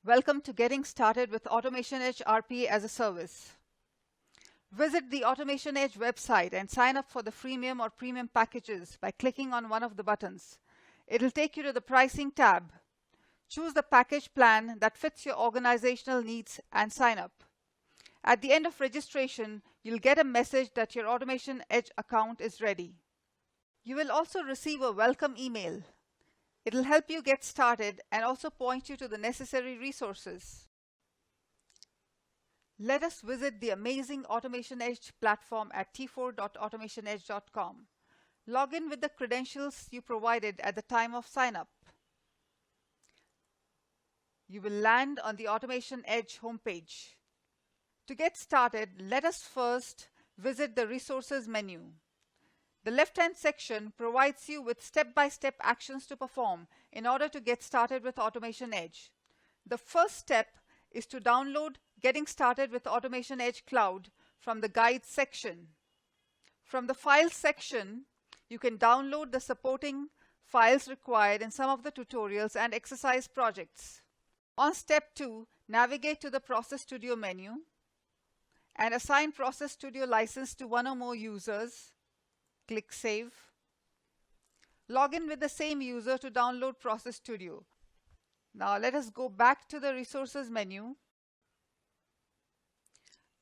Welcome to Getting Started with AutomationEdge RPA as a Service. Visit the AutomationEdge website and sign up for the freemium or premium packages by clicking on one of the buttons. It'll take you to the pricing tab. Choose the package plan that fits your organizational needs and sign up. At the end of registration, you'll get a message that your AutomationEdge account is ready. You will also receive a welcome email. It'll help you get started and also point you to the necessary resources. Let us visit the amazing AutomationEdge platform at t4.automationedge.com. Log in with the credentials you provided at the time of sign-up. You will land on the AutomationEdge homepage. To get started, let us first visit the Resources menu. The left-hand section provides you with step-by-step actions to perform in order to get started with AutomationEdge. The first step is to download Getting Started with AutomationEdge Cloud from the Guides section. From the Files section, you can download the supporting files required in some of the tutorials and exercise projects. On Step 2, navigate to the Process Studio menu and assign Process Studio license to one or more users. Click Save. Log in with the same user to download Process Studio. Now let us go back to the Resources menu.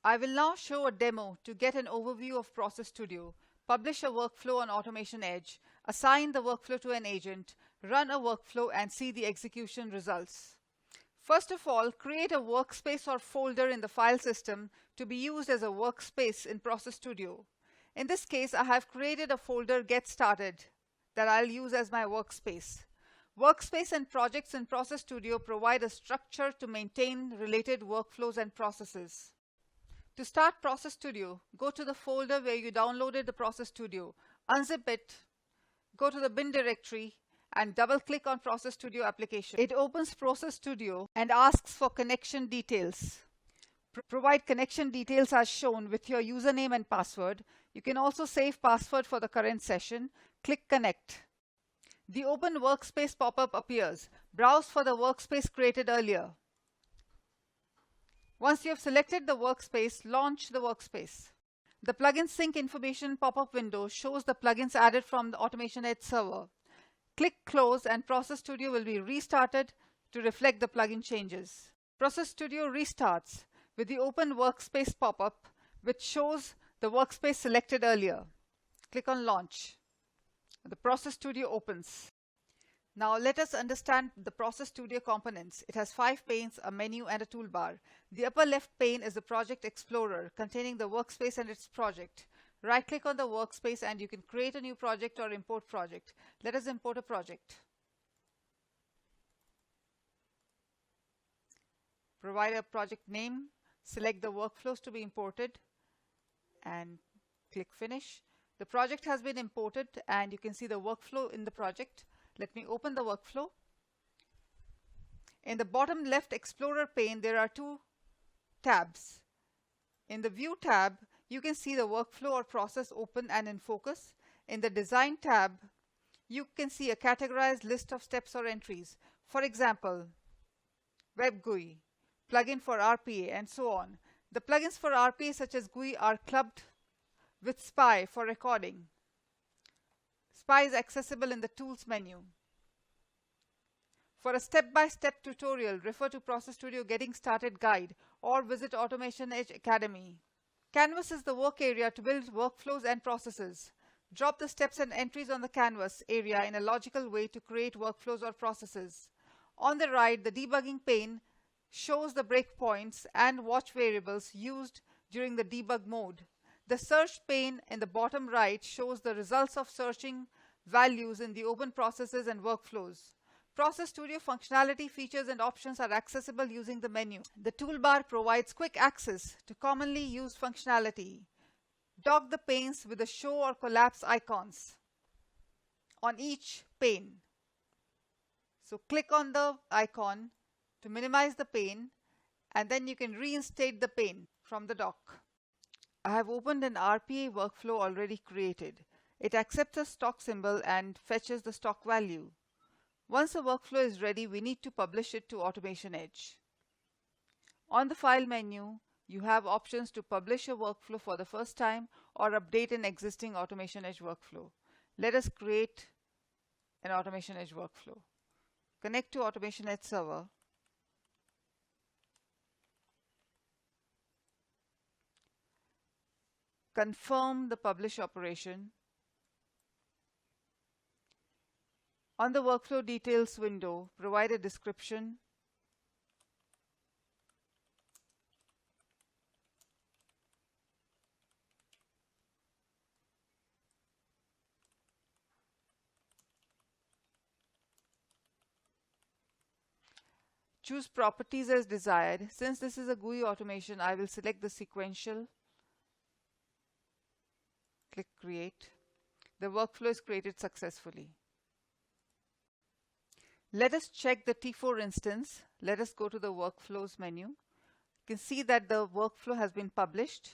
I will now show a demo to get an overview of Process Studio, publish a workflow on AutomationEdge, assign the workflow to an agent, run a workflow and see the execution results. First of all, create a workspace or folder in the file system to be used as a workspace in Process Studio. In this case, I have created a folder Get Started that I'll use as my workspace. Workspace and projects in Process Studio provide a structure to maintain related workflows and processes. To start Process Studio, go to the folder where you downloaded the Process Studio, unzip it, go to the bin directory, and double-click on Process Studio application. It opens Process Studio and asks for connection details. Provide connection details as shown with your username and password. You can also save password for the current session. Click Connect. The Open Workspace pop-up appears. Browse for the workspace created earlier. Once you have selected the workspace, launch the workspace. The Plugin Sync Information pop-up window shows the plugins added from the AutomationEdge server. Click Close and Process Studio will be restarted to reflect the plugin changes. Process Studio restarts with the Open Workspace pop-up, which shows the workspace selected earlier. Click on Launch. The Process Studio opens. Now let us understand the Process Studio components. It has 5 panes, a menu and a toolbar. The upper left pane is the Project Explorer containing the workspace and its project. Right-click on the workspace and you can create a new project or import project. Let us import a project. Provide a project name. Select the workflows to be imported and click Finish. The project has been imported and you can see the workflow in the project. Let me open the workflow. In the bottom left Explorer pane, there are 2 tabs. In the View tab, you can see the workflow or process open and in focus. In the Design tab, you can see a categorized list of steps or entries. For example, Web GUI, plugin for RPA, and so on. The plugins for RPA such as GUI are clubbed with SPI for recording. SPI is accessible in the Tools menu. For a step-by-step tutorial, refer to Process Studio Getting Started Guide or visit AutomationEdge Academy. Canvas is the work area to build workflows and processes. Drop the steps and entries on the canvas area in a logical way to create workflows or processes. On the right, the debugging pane shows the breakpoints and watch variables used during the debug mode. The search pane in the bottom right shows the results of searching values in the open processes and workflows. Process Studio functionality, features and options are accessible using the menu. The toolbar provides quick access to commonly used functionality. Dock the panes with the show or collapse icons on each pane. So click on the icon to minimize the pane and then you can reinstate the pane from the dock. I have opened an RPA workflow already created. It accepts a stock symbol and fetches the stock value. Once a workflow is ready, we need to publish it to AutomationEdge. On the File menu, you have options to publish a workflow for the first time or update an existing AutomationEdge workflow. Let us create an AutomationEdge workflow. Connect to AutomationEdge server. Confirm the publish operation. On the workflow details window, provide a description. Choose properties as desired. Since this is a GUI automation, I will select the sequential. Click Create. The workflow is created successfully. Let us check the T4 instance. Let us go to the Workflows menu. You can see that the workflow has been published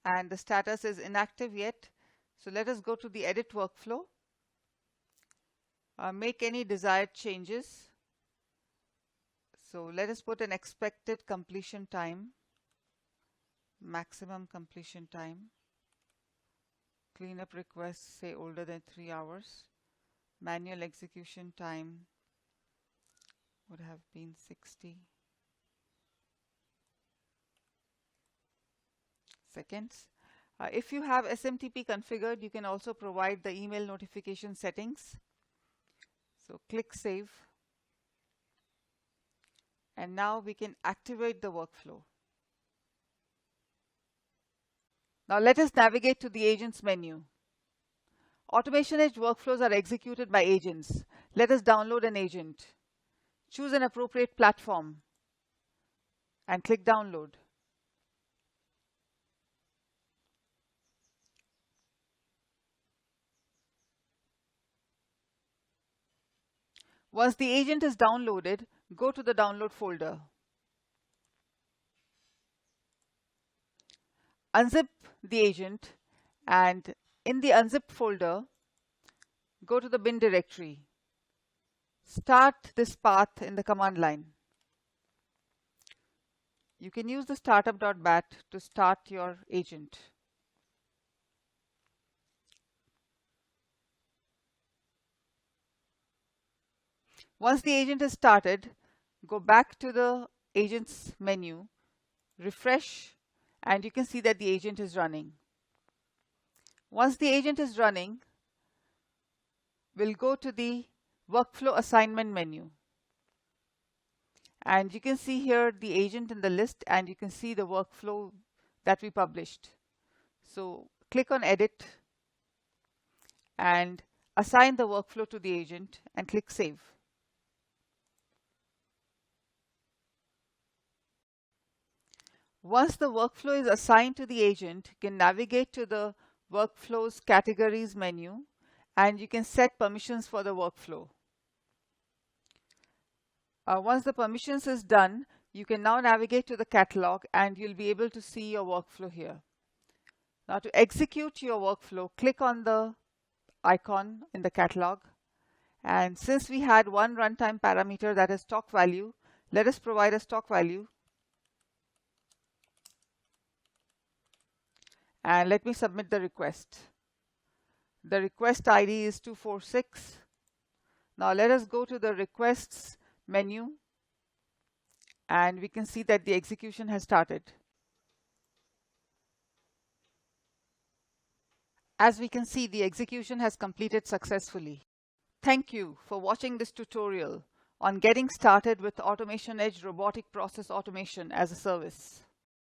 and the status is inactive yet. So let us go to the Edit Workflow. Make any desired changes. So let us put an expected completion time, maximum completion time. Cleanup requests say older than 3 hours. Manual execution time would have been 60 seconds. If you have SMTP configured, you can also provide the email notification settings. So click Save. And now we can activate the workflow. Now let us navigate to the Agents menu. AutomationEdge workflows are executed by agents. Let us download an agent. Choose an appropriate platform and click Download. Once the agent is downloaded, go to the Download folder. Unzip the agent and in the unzipped folder, go to the bin directory. Start this path in the command line. You can use the startup.bat to start your agent. Once the agent is started, go back to the Agents menu, refresh, and you can see that the agent is running. Once the agent is running, we'll go to the Workflow Assignment menu. And you can see here the agent in the list, and you can see the workflow that we published. So click on Edit and assign the workflow to the agent and click Save. Once the workflow is assigned to the agent, you can navigate to the Workflows Categories menu and you can set permissions for the workflow. Once the permissions is done, you can now navigate to the catalog and you'll be able to see your workflow here. Now to execute your workflow, click on the icon in the catalog. And since we had one runtime parameter, that is stock value, let us provide a stock value. And let me submit the request. The request ID is 246. Now let us go to the Requests menu and we can see that the execution has started. As we can see, the execution has completed successfully. Thank you for watching this tutorial on getting started with AutomationEdge robotic process automation as a service.